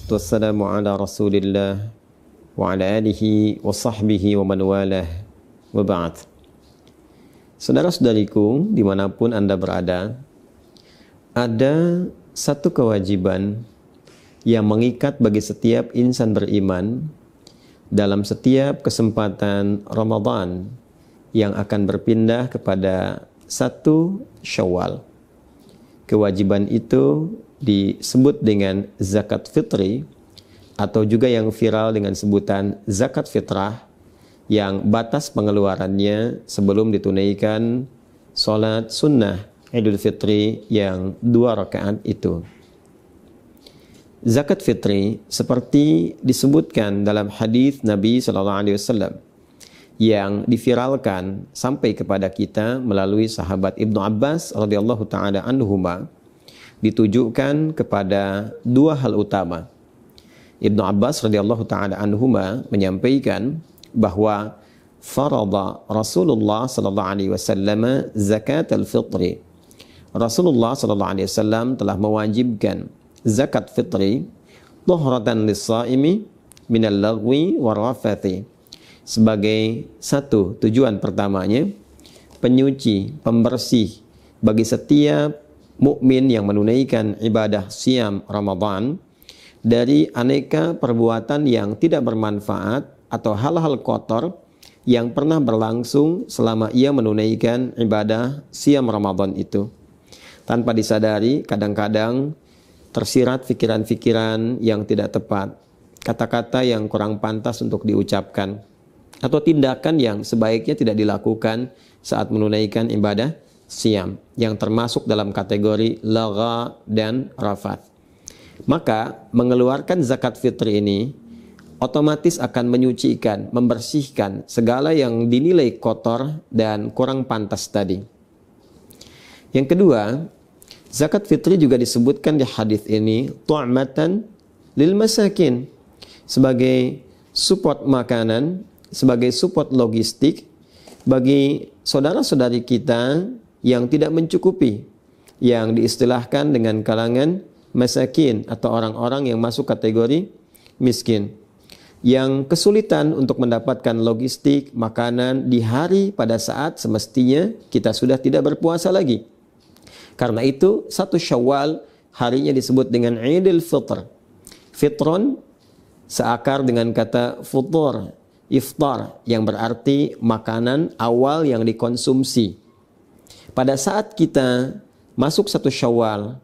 wassalatu wassalamu ala rasulillah wa ala alihi wa sahbihi wa man walah wa ba'd. Saudara-saudariku dimanapun Anda berada, ada satu kewajiban yang mengikat bagi setiap insan beriman dalam setiap kesempatan Ramadan yang akan berpindah kepada 1 Syawal. Kewajiban itu disebut dengan zakat fitri atau juga yang viral dengan sebutan zakat fitrah, yang batas pengeluarannya sebelum ditunaikan sholat sunnah Idul Fitri yang 2 rakaat itu. Zakat fitri seperti disebutkan dalam hadis Nabi SAW yang diviralkan sampai kepada kita melalui sahabat Ibnu Abbas radhiyallahu taala anhuma, ditujukan kepada 2 hal utama. Ibnu Abbas radhiyallahu taala anhuma menyampaikan bahwa farada Rasulullah sallallahu alaihi wasallam zakat al-fitri. Rasulullah sallallahu alaihi wasallam telah mewajibkan zakat fitri tuhratan lis-shaimi minal lagwi warafathi, sebagai satu tujuan pertamanya, penyuci, pembersih bagi setiap mukmin yang menunaikan ibadah siam Ramadan dari aneka perbuatan yang tidak bermanfaat atau hal-hal kotor yang pernah berlangsung selama ia menunaikan ibadah siam Ramadan itu. Tanpa disadari, kadang-kadang tersirat pikiran-pikiran yang tidak tepat, kata-kata yang kurang pantas untuk diucapkan, atau tindakan yang sebaiknya tidak dilakukan saat menunaikan ibadah siam yang termasuk dalam kategori lagha dan rafath. Maka mengeluarkan zakat fitri ini otomatis akan menyucikan, membersihkan segala yang dinilai kotor dan kurang pantas tadi. Yang kedua, zakat fitri juga disebutkan di hadis ini tu'matan lil masakin, sebagai support makanan, sebagai support logistik bagi saudara-saudari kita yang tidak mencukupi, yang diistilahkan dengan kalangan masakin atau orang-orang yang masuk kategori miskin, yang kesulitan untuk mendapatkan logistik makanan di hari pada saat semestinya kita sudah tidak berpuasa lagi. Karena itu 1 Syawal harinya disebut dengan Idul Fitr. Fitron seakar dengan kata futur, iftar, yang berarti makanan awal yang dikonsumsi. Pada saat kita masuk 1 Syawal,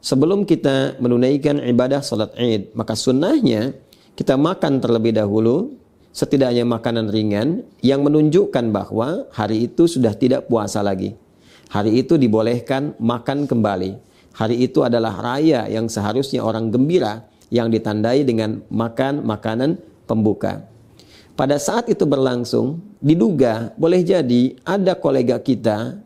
sebelum kita menunaikan ibadah salat Id, maka sunnahnya kita makan terlebih dahulu, setidaknya makanan ringan yang menunjukkan bahwa hari itu sudah tidak puasa lagi. Hari itu dibolehkan makan kembali. Hari itu adalah raya yang seharusnya orang gembira, yang ditandai dengan makan makanan pembuka. Pada saat itu berlangsung, diduga boleh jadi ada kolega kita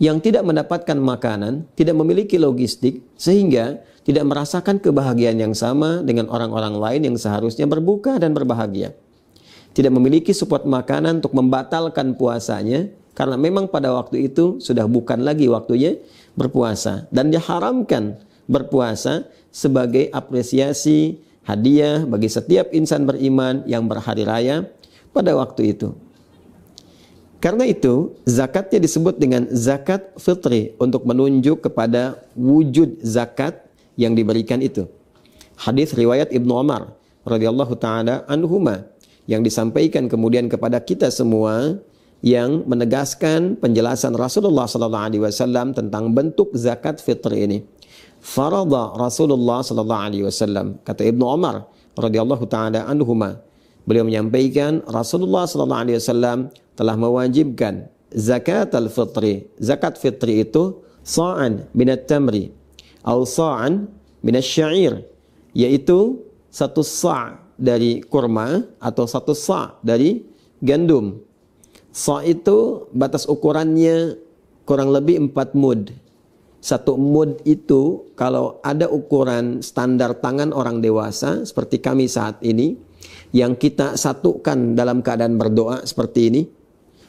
yang tidak mendapatkan makanan, tidak memiliki logistik, sehingga tidak merasakan kebahagiaan yang sama dengan orang-orang lain yang seharusnya berbuka dan berbahagia. Tidak memiliki support makanan untuk membatalkan puasanya, karena memang pada waktu itu sudah bukan lagi waktunya berpuasa. Dan diharamkan berpuasa sebagai apresiasi, hadiah bagi setiap insan beriman yang berhari raya pada waktu itu. Karena itu, zakatnya disebut dengan zakat fitri untuk menunjuk kepada wujud zakat yang diberikan itu. Hadis riwayat Ibnu Umar radhiyallahu taala anhuma yang disampaikan kemudian kepada kita semua, yang menegaskan penjelasan Rasulullah sallallahu alaihi wasallam tentang bentuk zakat fitri ini. Farada Rasulullah sallallahu alaihi wasallam, kata Ibnu Umar radhiyallahu taala anhuma, beliau menyampaikan Rasulullah sallallahu alaihi wasallam telah mewajibkan zakat al-fitri. Zakat fitri itu sa'an minat tamri atau sa'an minat syair, yaitu 1 sa' dari kurma atau 1 sa' dari gandum. Sa' itu batas ukurannya kurang lebih 4 mud. 1 mud itu kalau ada ukuran standar tangan orang dewasa seperti kami saat ini, yang kita satukan dalam keadaan berdoa seperti ini,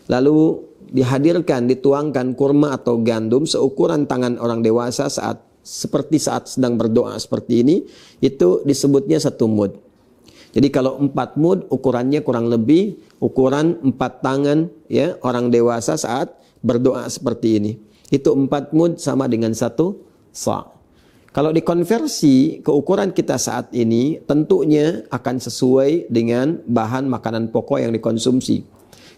lalu dihadirkan, dituangkan kurma atau gandum seukuran tangan orang dewasa saat seperti saat sedang berdoa seperti ini, itu disebutnya 1 mud. Jadi kalau 4 mud ukurannya kurang lebih ukuran 4 tangan ya orang dewasa saat berdoa seperti ini. Itu 4 mud sama dengan 1 sa'. Kalau dikonversi ke ukuran kita saat ini, tentunya akan sesuai dengan bahan makanan pokok yang dikonsumsi.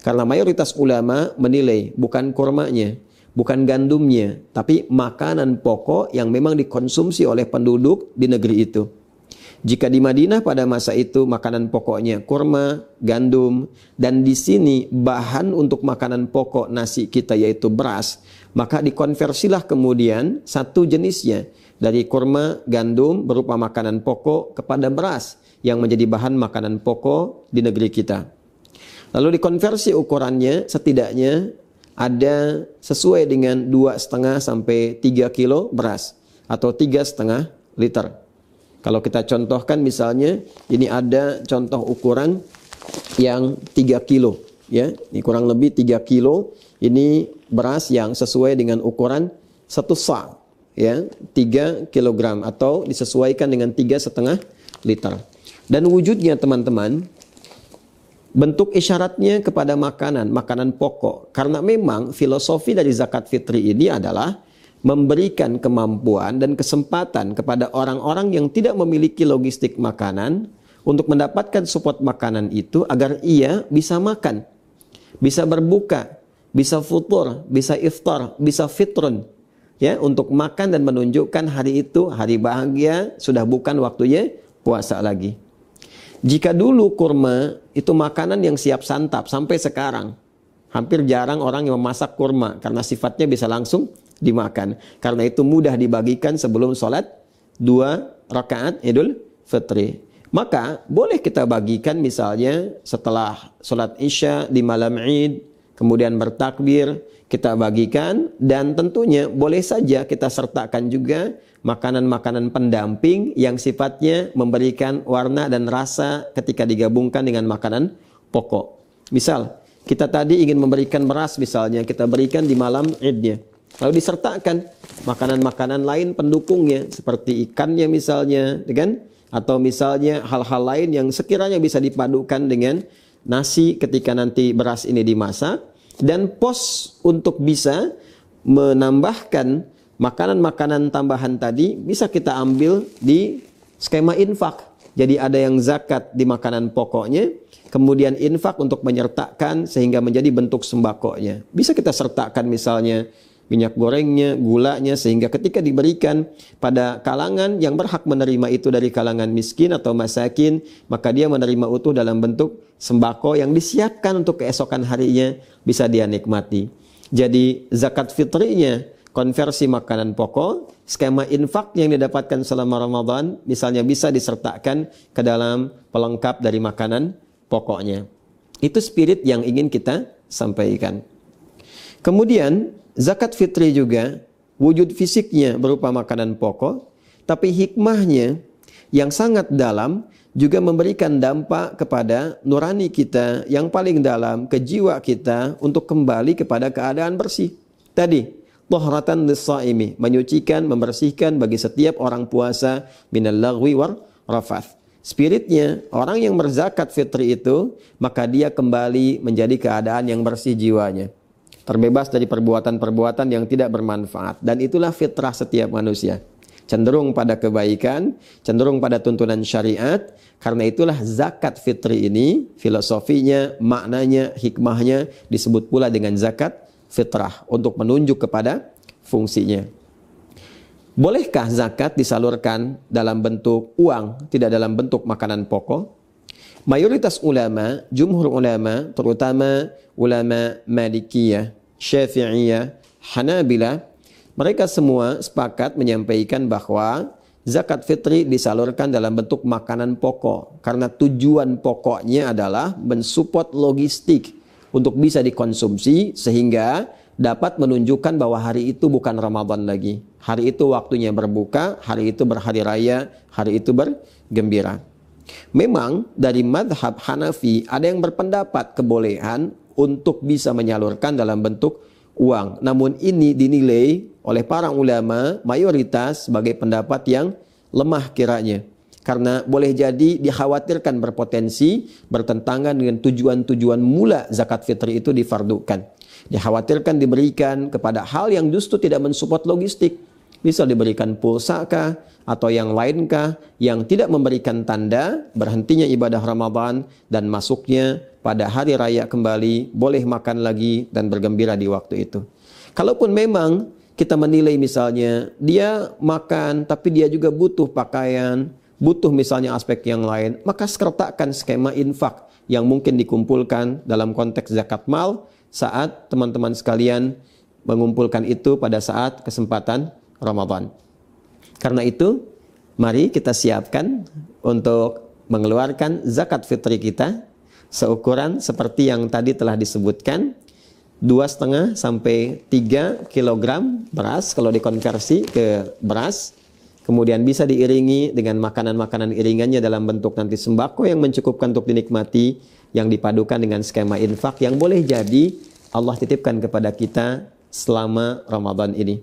Karena mayoritas ulama menilai bukan kurmanya, bukan gandumnya, tapi makanan pokok yang memang dikonsumsi oleh penduduk di negeri itu. Jika di Madinah pada masa itu makanan pokoknya kurma, gandum, dan di sini bahan untuk makanan pokok nasi kita yaitu beras, maka dikonversilah kemudian satu jenisnya dari kurma, gandum berupa makanan pokok kepada beras yang menjadi bahan makanan pokok di negeri kita. Lalu dikonversi ukurannya setidaknya ada sesuai dengan 2,5 sampai 3 kilo beras atau 3,5 liter. Kalau kita contohkan misalnya ini ada contoh ukuran yang 3 kilo ya. Ini kurang lebih 3 kilo. Ini beras yang sesuai dengan ukuran 1 sa' ya, 3 kilogram atau disesuaikan dengan 3,5 liter. Dan wujudnya teman-teman, bentuk isyaratnya kepada makanan pokok. Karena memang filosofi dari zakat fitri ini adalah memberikan kemampuan dan kesempatan kepada orang-orang yang tidak memiliki logistik makanan untuk mendapatkan support makanan itu agar ia bisa makan, bisa berbuka, bisa futur, bisa iftar, bisa fitrun. Ya, untuk makan dan menunjukkan hari itu hari bahagia, sudah bukan waktunya puasa lagi. Jika dulu kurma itu makanan yang siap santap, sampai sekarang hampir jarang orang yang memasak kurma karena sifatnya bisa langsung dimakan. Karena itu mudah dibagikan sebelum sholat 2 rakaat Idul Fitri. Maka boleh kita bagikan misalnya setelah sholat Isya di malam Id, kemudian bertakbir, kita bagikan, dan tentunya boleh saja kita sertakan juga makanan-makanan pendamping yang sifatnya memberikan warna dan rasa ketika digabungkan dengan makanan pokok. Misal, kita tadi ingin memberikan beras misalnya, kita berikan di malam Idnya. Lalu disertakan makanan-makanan lain pendukungnya, seperti ikannya misalnya, kan? Atau misalnya hal-hal lain yang sekiranya bisa dipadukan dengan nasi ketika nanti beras ini dimasak. Dan pos untuk bisa menambahkan makanan-makanan tambahan tadi bisa kita ambil di skema infak. Jadi ada yang zakat di makanan pokoknya, kemudian infak untuk menyertakan sehingga menjadi bentuk sembakonya. Bisa kita sertakan misalnya minyak gorengnya, gulanya, sehingga ketika diberikan pada kalangan yang berhak menerima itu dari kalangan miskin atau masakin, maka dia menerima utuh dalam bentuk sembako yang disiapkan untuk keesokan harinya bisa dia nikmati. Jadi zakat fitrinya konversi makanan pokok, skema infak yang didapatkan selama Ramadan misalnya bisa disertakan ke dalam pelengkap dari makanan pokoknya. Itu spirit yang ingin kita sampaikan. Kemudian zakat fitri juga wujud fisiknya berupa makanan pokok, tapi hikmahnya yang sangat dalam juga memberikan dampak kepada nurani kita yang paling dalam, ke jiwa kita untuk kembali kepada keadaan bersih. Tadi, tahratan lis-shaimi, menyucikan, membersihkan bagi setiap orang puasa minal lagwi war rafath. Spiritnya, orang yang berzakat fitri itu, maka dia kembali menjadi keadaan yang bersih jiwanya. Terbebas dari perbuatan-perbuatan yang tidak bermanfaat. Dan itulah fitrah setiap manusia. Cenderung pada kebaikan, cenderung pada tuntunan syariat. Karena itulah zakat fitri ini, filosofinya, maknanya, hikmahnya disebut pula dengan zakat fitrah. Untuk menunjuk kepada fungsinya. Bolehkah zakat disalurkan dalam bentuk uang, tidak dalam bentuk makanan pokok? Mayoritas ulama, jumhur ulama, terutama ulama Malikiyah, Syafi'iyah, Hanabilah, mereka semua sepakat menyampaikan bahwa zakat fitri disalurkan dalam bentuk makanan pokok. Karena tujuan pokoknya adalah mensupport logistik untuk bisa dikonsumsi sehingga dapat menunjukkan bahwa hari itu bukan Ramadan lagi. Hari itu waktunya berbuka, hari itu berhari raya, hari itu bergembira. Memang dari madhab Hanafi ada yang berpendapat kebolehan untuk bisa menyalurkan dalam bentuk uang. Namun ini dinilai oleh para ulama mayoritas sebagai pendapat yang lemah kiranya. Karena boleh jadi dikhawatirkan berpotensi bertentangan dengan tujuan-tujuan mula zakat fitri itu difardukan. Dikhawatirkan diberikan kepada hal yang justru tidak mensupport logistik. Bisa diberikan pulsa kah atau yang lain kah yang tidak memberikan tanda berhentinya ibadah Ramadan dan masuknya pada hari raya kembali, boleh makan lagi dan bergembira di waktu itu. Kalaupun memang kita menilai misalnya dia makan tapi dia juga butuh pakaian, butuh misalnya aspek yang lain, maka sertakan skema infak yang mungkin dikumpulkan dalam konteks zakat mal saat teman-teman sekalian mengumpulkan itu pada saat kesempatan Ramadan. Karena itu, mari kita siapkan untuk mengeluarkan zakat fitri kita seukuran seperti yang tadi telah disebutkan, 2,5 sampai 3 kilogram beras kalau dikonversi ke beras. Kemudian bisa diiringi dengan makanan-makanan iringannya dalam bentuk nanti sembako yang mencukupkan untuk dinikmati, yang dipadukan dengan skema infak yang boleh jadi Allah titipkan kepada kita selama Ramadan ini.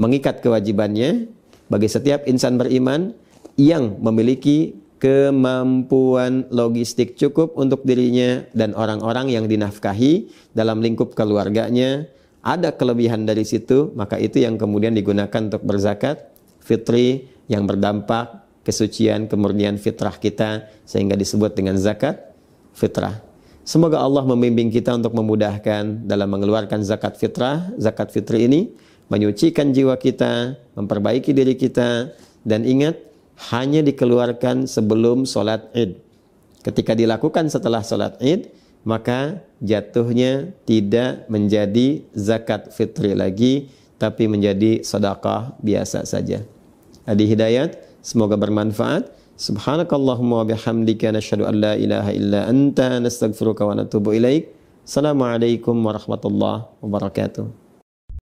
Mengikat kewajibannya bagi setiap insan beriman yang memiliki kemampuan logistik cukup untuk dirinya dan orang-orang yang dinafkahi dalam lingkup keluarganya, ada kelebihan dari situ, maka itu yang kemudian digunakan untuk berzakat fitri yang berdampak kesucian kemurnian fitrah kita sehingga disebut dengan zakat fitrah. Semoga Allah membimbing kita untuk memudahkan dalam mengeluarkan zakat fitrah, zakat fitri ini menyucikan jiwa kita, memperbaiki diri kita, dan ingat, hanya dikeluarkan sebelum sholat Id. Ketika dilakukan setelah sholat Id, maka jatuhnya tidak menjadi zakat fitri lagi, tapi menjadi sedekah biasa saja. Adi Hidayat, semoga bermanfaat. Subhanakallahumma wa bihamdika nasyhadu an la ilaha illa anta nastaghfiruka wa natubu ilaik. Assalamualaikum warahmatullahi wabarakatuh.